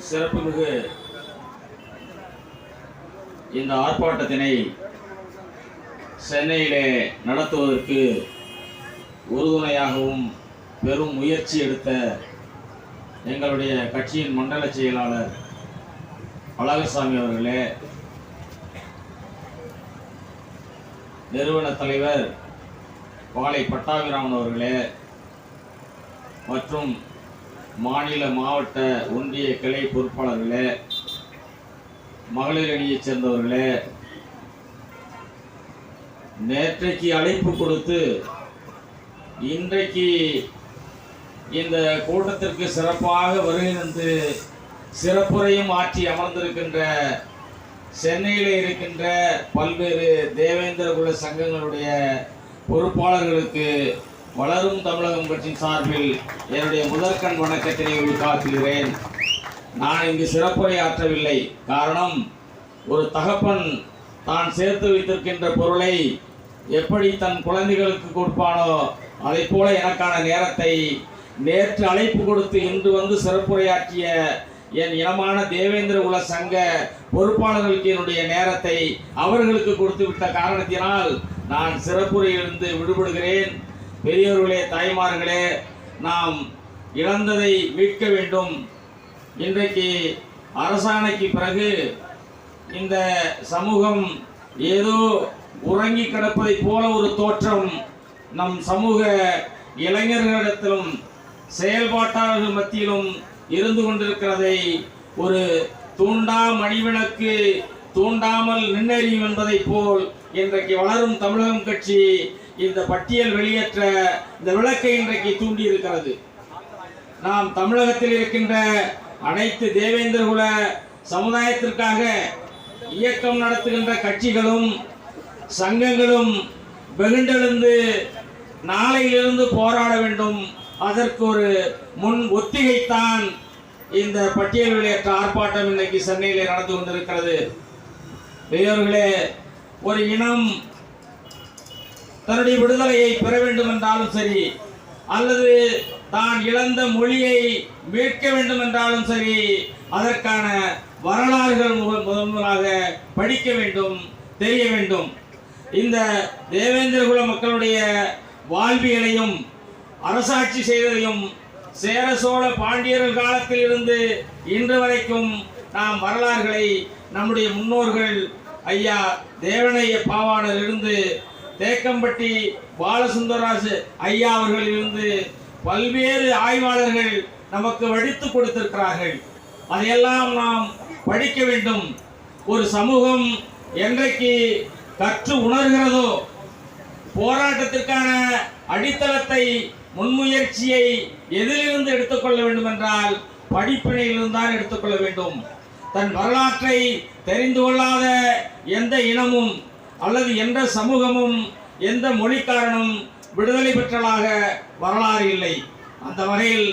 சிறப்புமிகு இந்த ஆர்ப்பாட்டத்தினை சென்னையிலே நடத்துவதற்கு உறுதுணையாகவும் பெரும் முயற்சி எடுத்த எங்களுடைய கட்சியின் மண்டல செயலாளர் அழகர்சாமி அவர்களே, நிறுவன தலைவர் பாலை பட்டாபிராமன் அவர்களே மற்றும் மாநில மாவட்ட ஒன்றிய கிளை பொறுப்பாளர்களே, மகளிர் அணியைச் சேர்ந்தவர்களே, நேற்றைக்கு அழைப்பு கொடுத்து இன்றைக்கு இந்த கூட்டத்திற்கு சிறப்பாக வருகை தந்து சிறப்புரையும் ஆற்றி அமர்ந்திருக்கின்ற சென்னையில் இருக்கின்ற பல்வேறு தேவேந்திர குல சங்கங்களுடைய பொறுப்பாளர்களுக்கு வளரும் தமிழகம் கட்சியின் சார்பில் என்னுடைய முதற்கண் வணக்கத்தினை உரித்தாக்குகிறேன். நான் இங்கு சிறப்புரை ஆற்றவில்லை. காரணம், ஒரு தகப்பன் தான் சேர்த்து வைத்திருக்கின்ற பொருளை எப்படி தன் குழந்தைகளுக்கு கொடுப்பானோ அதை போல எனக்கான நேரத்தை நேற்று அழைப்பு கொடுத்து இன்று வந்து சிறப்புரையாற்றிய என் இனமான தேவேந்திர குல சங்க பொறுப்பாளர்களுக்கு என்னுடைய நேரத்தை அவர்களுக்கு கொடுத்து விட்ட காரணத்தினால் நான் சிறப்புரையிலிருந்து விடுபடுகிறேன். பெரியவர்களே, தாய்மார்களே, நாம் இழந்ததை மீட்க வேண்டும். இன்றைக்கு அரசாணைக்கு பிறகு இந்த சமூகம் ஏதோ உறங்கி கிடப்பதை போல ஒரு தோற்றம் நம் சமூக இளைஞர்களிடத்திலும் செயல்பாட்டாளர்கள் மத்தியிலும் இருந்து கொண்டிருக்கிறதை ஒரு தூண்டா மணிவிளக்கு தூண்டாமல் நின்னறியும் என்பதை போல் இன்றைக்கு வளரும் தமிழகம் கட்சி இந்த பட்டியல் வெளியேற்ற இந்த விளக்கை இன்றைக்கு தூண்டி இருக்கிறது. நாம் தமிழகத்தில் இருக்கின்ற அனைத்து தேவேந்திர குல சமுதாயத்திற்காக இயக்கம் நடத்துகின்ற கட்சிகளும் சங்கங்களும் வெகுண்டெழுந்து நாளையிலிருந்து போராட வேண்டும். அதற்கு ஒரு முன் ஒத்திகைத்தான் இந்த பட்டியல் வெளியேற்ற ஆர்ப்பாட்டம் இன்னைக்கு சென்னையில் நடந்து கொண்டிருக்கிறது. பெரியவர்களே, ஒரு இனம் தன்னுடைய விடுதலையை பெற வேண்டும் என்றாலும் சரி, அல்லது தான் இழந்த மொழியை மீட்க வேண்டும் என்றாலும் சரி, அதற்கான வரலாறுகள் முதலாக படிக்க வேண்டும், தெரிய வேண்டும். இந்த தேவேந்திர குல மக்களுடைய வாழ்வியலையும் அரசாட்சி செய்ததையும் சேர சோழ பாண்டியர்கள் காலத்தில் இருந்து இன்று வரைக்கும் நாம் வரலாறுகளை நம்முடைய முன்னோர்கள் ஐயா தேவனைய பாவாணர் இருந்து தேக்கம்பட்டி பாலசுந்தரராஜ் ஐயா அவர்களிலிருந்து பல்வேறு ஆய்வாளர்கள் நமக்கு வடித்து கொடுத்திருக்கிறார்கள். அதையெல்லாம் நாம் படிக்க வேண்டும். ஒரு சமூகம் என்றைக்கு கற்று உணர்கிறதோ, போராட்டத்திற்கான அடித்தளத்தை முன்முயற்சியை எதிலிருந்து எடுத்துக்கொள்ள வேண்டும் என்றால் படிப்பினையிலிருந்து தான் எடுத்துக்கொள்ள வேண்டும். தன் வரலாற்றை தெரிந்து கொள்ளாத எந்த இனமும் அல்லது எந்த சமூகமும் எந்த மொழிக்காரனும் விடுதலை பெற்றலாக வரலாறு இல்லை. அந்த வகையில்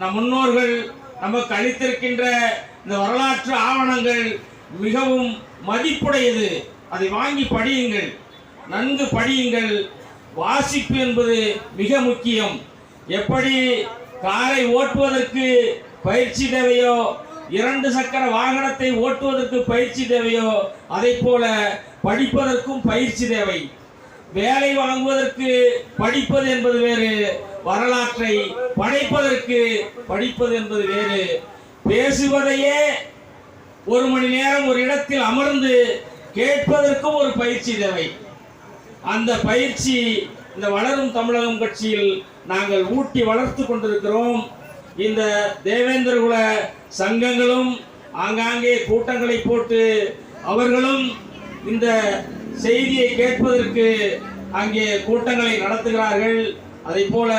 நம் முன்னோர்கள் நமக்கு அளித்திருக்கின்ற இந்த வரலாற்று ஆவணங்கள் மிகவும் மதிப்புடையது. அதை வாங்கி படியுங்கள், நன்கு படியுங்கள். வாசிப்பு என்பது மிக முக்கியம். எப்படி காரை ஓட்டுவதற்கு பயிற்சி தேவையோ, 2 சக்கர வாகனத்தை ஓட்டுவதற்கு பயிற்சி தேவையோ, அதை போல படிப்பதற்கும் பயிற்சி தேவை. வேலை வாங்குவதற்கு படிப்பது என்பது வேறு, வரலாற்றை படைப்பதற்கு படிப்பது என்பது வேறு. பேசுவதையே 1 மணி நேரம் ஒரு இடத்தில் அமர்ந்து கேட்பதற்கும் ஒரு பயிற்சி தேவை. அந்த பயிற்சி இந்த வளரும் தமிழகம் கட்சியில் நாங்கள் ஊட்டி வளர்த்து கொண்டிருக்கிறோம். இந்த தேவேந்திர குல சங்கங்களும் ஆங்காங்கே கூட்டங்களை போட்டு அவர்களும் இந்த செய்தியை கேட்பதற்கு அங்கே கூட்டங்களை நடத்துகிறார்கள். அதை போல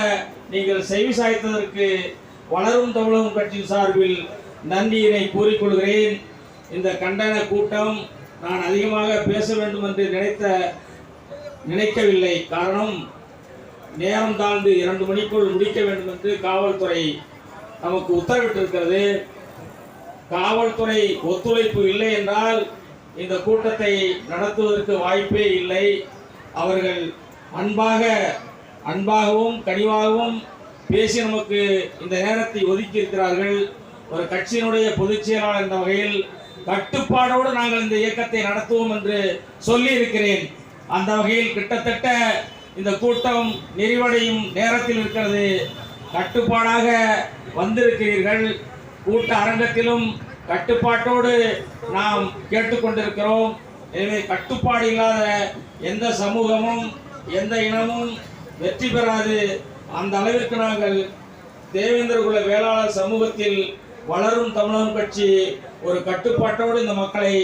நீங்கள் செவி சாய்த்ததற்கு வளரும் தமிழகம் கட்சியின் சார்பில் நன்றியினை கூறிக்கொள்கிறேன். இந்த கண்டன கூட்டம் நான் அதிகமாக பேச வேண்டும் என்று நினைக்கவில்லை. காரணம், நேரம் தாழ்ந்து 2 மணிக்குள் முடிக்க வேண்டும் என்று காவல்துறை நமக்கு உத்தரவிட்டிருக்கிறது. காவல்துறை ஒத்துழைப்பு இல்லை என்றால் இந்த கூட்டத்தை நடத்துவதற்கு வாய்ப்பே இல்லை. அவர்கள் அன்பாகவும் கனிவாகவும் பேசி நமக்கு இந்த நேரத்தை ஒதுக்கி இருக்கிறார்கள். ஒரு கட்சியினுடைய பொதுச் செயலாளர் என்ற வகையில் கட்டுப்பாடோடு நாங்கள் இந்த இயக்கத்தை நடத்துவோம் என்று சொல்லி இருக்கிறேன். அந்த வகையில் கிட்டத்தட்ட இந்த கூட்டம் நிறைவடையும் நேரத்தில் இருக்கிறது. கட்டுப்பாடாக வந்திருக்கிறீர்கள். கூட்ட அரங்கத்திலும் கட்டுப்பாட்டோடு நாம் கேட்டுக்கொண்டிருக்கிறோம். எனவே கட்டுப்பாடு இல்லாத எந்த சமூகமும் எந்த இனமும் வெற்றி பெறாது. அந்த அளவிற்கு நாங்கள் தேவேந்திர குல வேளாளர் சமூகத்தில் வளரும் தமிழகம் கட்சி ஒரு கட்டுப்பாட்டோடு இந்த மக்களை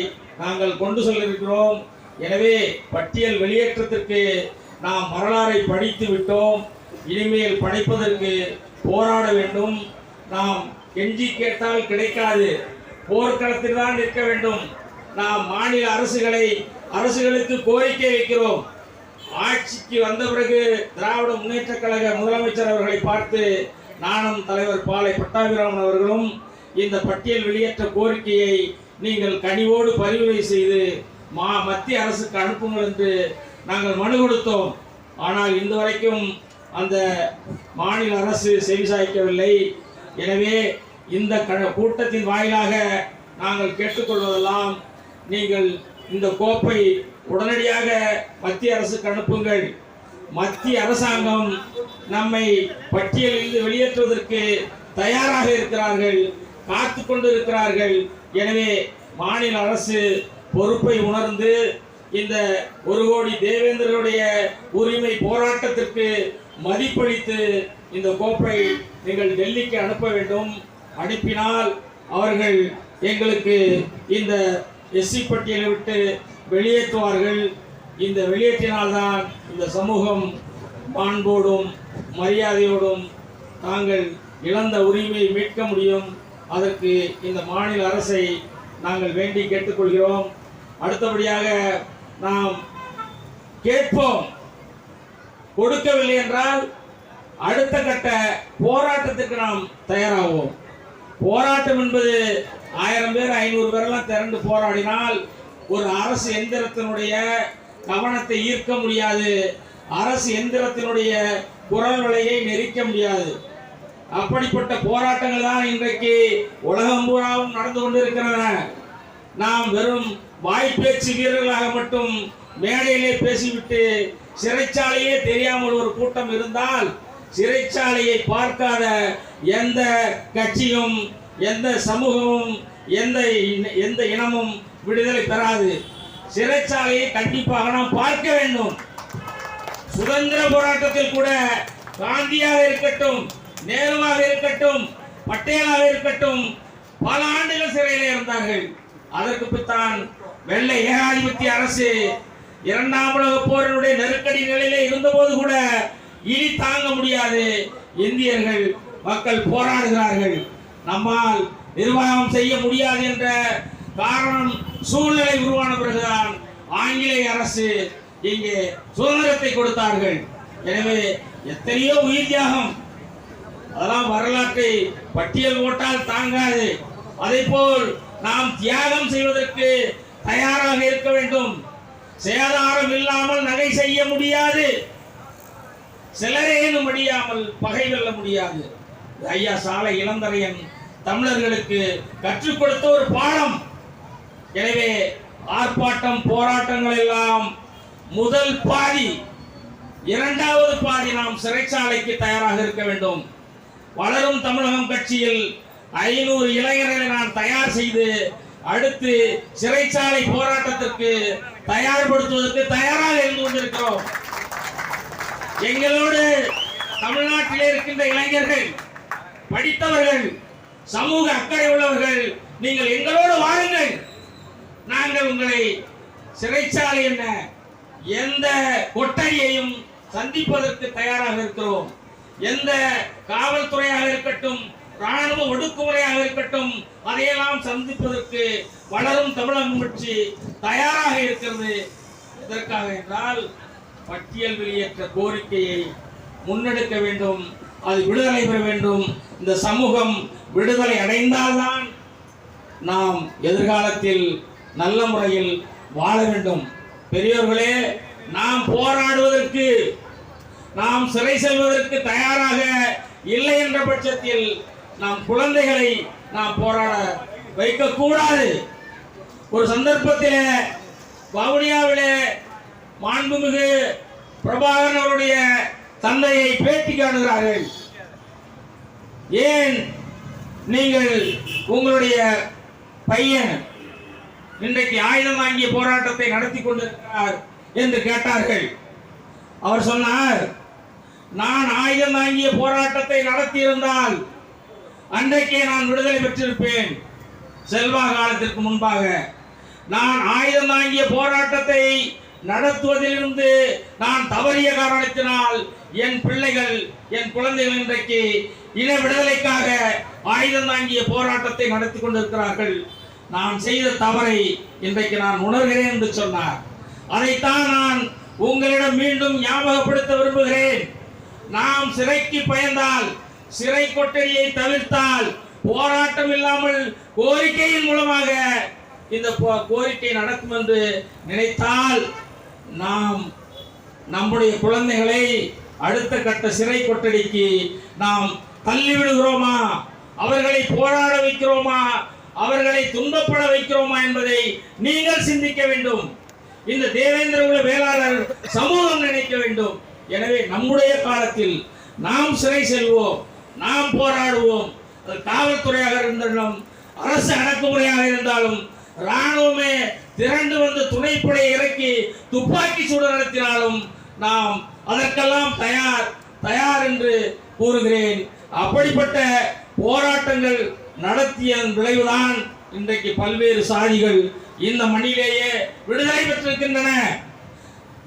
நாங்கள் கொண்டு செல்லிருக்கிறோம். எனவே பட்டியல் வெளியேற்றத்திற்கு நாம் வரலாறை படித்து விட்டோம். இனிமேல் படைப்பதற்கு போராட வேண்டும். நாம் கெஞ்சி கேட்டால் கிடைக்காது, போர்க்களத்தில் தான் நிற்க வேண்டும். நாம் மாநில அரசுகளுக்கு கோரிக்கை வைக்கிறோம். ஆட்சிக்கு வந்த பிறகு திராவிட முன்னேற்ற கழக முதலமைச்சர் அவர்களை பார்த்து நானும் தலைவர் பாலை பட்டாபிராமன் அவர்களும் இந்த பட்டியல் வெளியேற்ற கோரிக்கையை நீங்கள் கனிவோடு பரிந்துரை செய்து மத்திய அரசுக்கு அனுப்புங்கள் என்று நாங்கள் மனு கொடுத்தோம். ஆனால் இந்த வரைக்கும் அந்த மாநில அரசு செவிசாய்க்கவில்லை. எனவே இந்த கூட்டத்தின் வாயிலாக நாங்கள் கேட்டுக்கொள்வதெல்லாம், நீங்கள் இந்த கோப்பை உடனடியாக மத்திய அரசுக்கு அனுப்புங்கள். மத்திய அரசாங்கம் நம்மை பட்டியலில் வெளியேற்றுவதற்கு தயாராக இருக்கிறார்கள், காத்து கொண்டிருக்கிறார்கள். எனவே மாநில அரசு பொறுப்பை உணர்ந்து இந்த 1 கோடி தேவேந்திரருடைய உரிமை போராட்டத்திற்கு மதிப்பளித்து இந்த கோப்பை நீங்கள் டெல்லிக்கு அனுப்ப வேண்டும். அனுப்பினால் அவர்கள் எங்களுக்கு இந்த எஸ்சி பட்டியலை விட்டு வெளியேற்றுவார்கள். இந்த வெளியேற்றினால்தான் இந்த சமூகம் மாண்போடும் மரியாதையோடும் தாங்கள் இழந்த உரிமையை மீட்க முடியும். அதற்கு இந்த மாநில அரசை நாங்கள் வேண்டி கேட்டுக்கொள்கிறோம். அடுத்தபடியாக நாம் கேட்போம். கொடுக்கவில்லை என்றால் அடுத்த கட்ட போராட்டத்திற்கு நாம் தயாராகுவோம். போராட்டம் என்பது 1000 பேர் 500 பேரெல்லாம் திரண்டு போராடினால் ஒரு அரசு எந்திரத்தினுடைய கவனத்தை ஈர்க்க முடியாது. அரசு எந்திரத்தினுடைய குரல் வலையை நெரிக்க முடியாது. அப்படிப்பட்ட போராட்டங்கள் தான் இன்றைக்கு உலகம் பூராவும் நடந்து கொண்டிருக்கின்றன. நாம் வெறும் வாய்ப்பேச்சு வீரர்களாக மட்டும் மேடையிலே பேசிவிட்டு சிறைச்சாலையே தெரியாமல் ஒரு கூட்டம் இருந்தால் சிறைச்சாலையை பார்க்காத எந்த கட்சியும் எந்த சமூகமும் எந்த இனமும் விடுதலை பெறாது. சிறைச்சாலையை கண்டிப்பாக நாம் பார்க்க வேண்டும். சுதந்திர போராட்டத்தில் கூட காந்தியாக இருக்கட்டும், நேருவாக இருக்கட்டும், பட்டேலாக இருக்கட்டும், பல ஆண்டுகள் சிறையில் இருந்தார்கள். அதற்கு பின்தான் வெள்ளை ஏகாதிபத்திய அரசு 2ஆம் உலகப் போரினுடைய நெருக்கடி நிலையிலே இருந்தபோது கூட இனி தாங்க முடியாது, இந்தியர்கள் மக்கள் போராடுகிறார்கள், நம்மால் நிர்வாகம் செய்ய முடியாது என்ற காரணம் சூழ்நிலை உருவான பிறகுதான் ஆங்கிலேய அரசு இங்கே சுதந்திரத்தை கொடுத்தார்கள். எனவே எத்தனையோ உயிர் தியாகம், அதெல்லாம் வரலாற்றை பட்டியல் போட்டால் தாங்காது. அதே போல் நாம் தியாகம் செய்வதற்கு தயாராக இருக்க வேண்டும். சேதாரம் இல்லாமல் நகை செய்ய முடியாது, சிலரேனும் முடியாமல் பகை வெல்ல முடியாது. ஐயா சாலை இளந்தரையன் தமிழர்களுக்கு கற்றுக் கொடுத்த ஒரு பாடம். எனவே ஆர்ப்பாட்டம் போராட்டங்கள் எல்லாம் முதல் பாதி, 2வது பாதி நாம் சிறைச்சாலைக்கு தயாராக இருக்க வேண்டும். வளரும் தமிழகம் கட்சியில் 500 இளைஞர்களை நான் தயார் செய்து அடுத்து சிறைச்சாலை போராட்டத்திற்கு தயார்படுத்துவதற்கு தயாராக இருந்து கொண்டிருக்கிறோம். எங்களோடு தமிழ்நாட்டிலே இருக்கின்ற இளைஞர்கள், படித்தவர்கள், சமூக அக்கறை உள்ளவர்கள், நீங்கள் எங்களோடு வாருங்கள். நாங்கள் உங்களை சிறைச்சாலை என்ன எந்த கொட்டடியையும் சந்திப்பதற்கு தயாராக இருக்கிறோம். எந்த காவல்துறையாக இருக்கட்டும், ராணுவ ஒடுக்குமுறையாக இருக்கட்டும், அதையெல்லாம் சந்திப்பதற்கு வளரும் தமிழகம் கட்சி தயாராக இருக்கிறது. எதற்காக என்றால் பட்டியல் வெளியேற்ற கோரிக்கையை முன்னெடுக்க வேண்டும், அது விடுதலை பெற வேண்டும். இந்த சமூகம் விடுதலை அடைந்தால்தான் நாம் எதிர்காலத்தில் நல்ல முறையில் வாழ வேண்டும். பெரியோர்களே, நாம் போராடுவதற்கு, நாம் சிறை செல்வதற்கு தயாராக இல்லை என்ற பட்சத்தில் நாம் குழந்தைகளை நாம் போராட வைக்க கூடாது. ஒரு சந்தர்ப்பத்தில் வவுனியாவிலே மாண்புமிகு பிரபாகரன் அவருடைய தந்தையை பேட்டி காணுகிறார்கள். ஏன் நீங்கள் உங்களுடைய பையன் இன்றைக்கு ஆயுதம் வாங்கிய போராட்டத்தை நடத்தி கொண்டிருக்கிறார் என்று கேட்டார்கள். அவர் சொன்னார், நான் ஆயுதம் வாங்கிய போராட்டத்தை நடத்தியிருந்தால் அன்றைக்கே நான் விடுதலை பெற்றிருப்பேன். செல்வா காலத்திற்கு முன்பாக நான் ஆயுதம் வாங்கிய போராட்டத்தை நடத்துவதிலிருந்து நான் தவறிய காரணத்தினால் என் பிள்ளைகள் என் குழந்தைகள் இன்றைக்கு இன விடுதலைக்காக ஆயுதம் தாங்கிய போராட்டத்தை நடத்தி கொண்டிருக்கிறார்கள். நான் செய்த தவறை இன்றைக்கு நான் உணர்கிறேன் என்று சொன்னார். அதைத்தான் நான் உங்களிடம் மீண்டும் ஞாபகப்படுத்த விரும்புகிறேன். நாம் சிறைக்கு பயந்தால், சிறை கொட்டடியை தவிர்த்தால், போராட்டம் இல்லாமல் கோரிக்கையின் மூலமாக இந்த கோரிக்கை நடக்கும் என்று நினைத்தால் நாம் நம்முடைய குழந்தைகளை அடுத்த கட்ட சிறை கொட்டடிக்கு நாம் தள்ளிவிடுகிறோமா, அவர்களை போராட வைக்கிறோமா, அவர்களை துன்பப்பட வைக்கிறோமா என்பதை நீங்கள் சிந்திக்க வேண்டும். இந்த தேவேந்திர குல வேளாளர் சமூகம் நினைக்க வேண்டும். எனவே நம்முடைய காலத்தில் நாம் சிறை செல்வோம், நாம் போராடுவோம். அது காவல்துறையாக இருந்தாலும், அரசு அடக்குமுறையாக இருந்தாலும், ராணுவமே திரண்டு வந்து துணைப்படை இறக்கி துப்பாக்கி சூடு நடத்தினாலும் நாம் அதற்கெல்லாம் தயார் என்று கூறுகிறேன். அப்படிப்பட்ட போராட்டங்கள் நடத்திய விளைவுதான் இன்றைக்கு பல்வேறு சாதிகள் இந்த மண்ணிலேயே விடுதலை பெற்றிருக்கின்றன.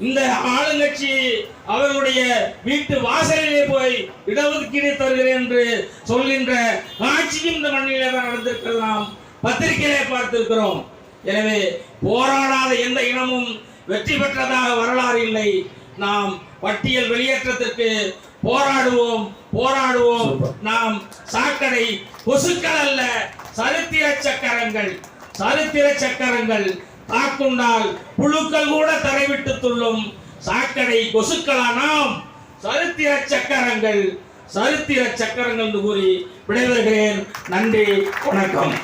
இந்த ஆளுங்கட்சி அவர்களுடைய வீட்டு வாசலிலே போய் இடஒதுக்கீடு தருகிறேன் என்று சொல்கின்ற காட்சியும் இந்த மண்ணிலே தான் நடந்திருக்கிறது. நாம் பத்திரிகையிலே பார்த்திருக்கிறோம். எனவே போராடாத எந்த இனமும் வெற்றி பெற்றதாக வரலாறு இல்லை. நாம் பட்டியல் வெளியேற்றத்திற்கு போராடுவோம். நாம் சாக்கடை கொசுக்கள் அல்ல, சரித்திர சக்கரங்கள் தாக்குண்டால் புழுக்கள் கூட தரைவிட்டு துள்ளும் சாக்கடை கொசுக்களா நாம் சரித்திர சக்கரங்கள் என்று கூறி விடைபெறுகிறேன். நன்றி, வணக்கம்.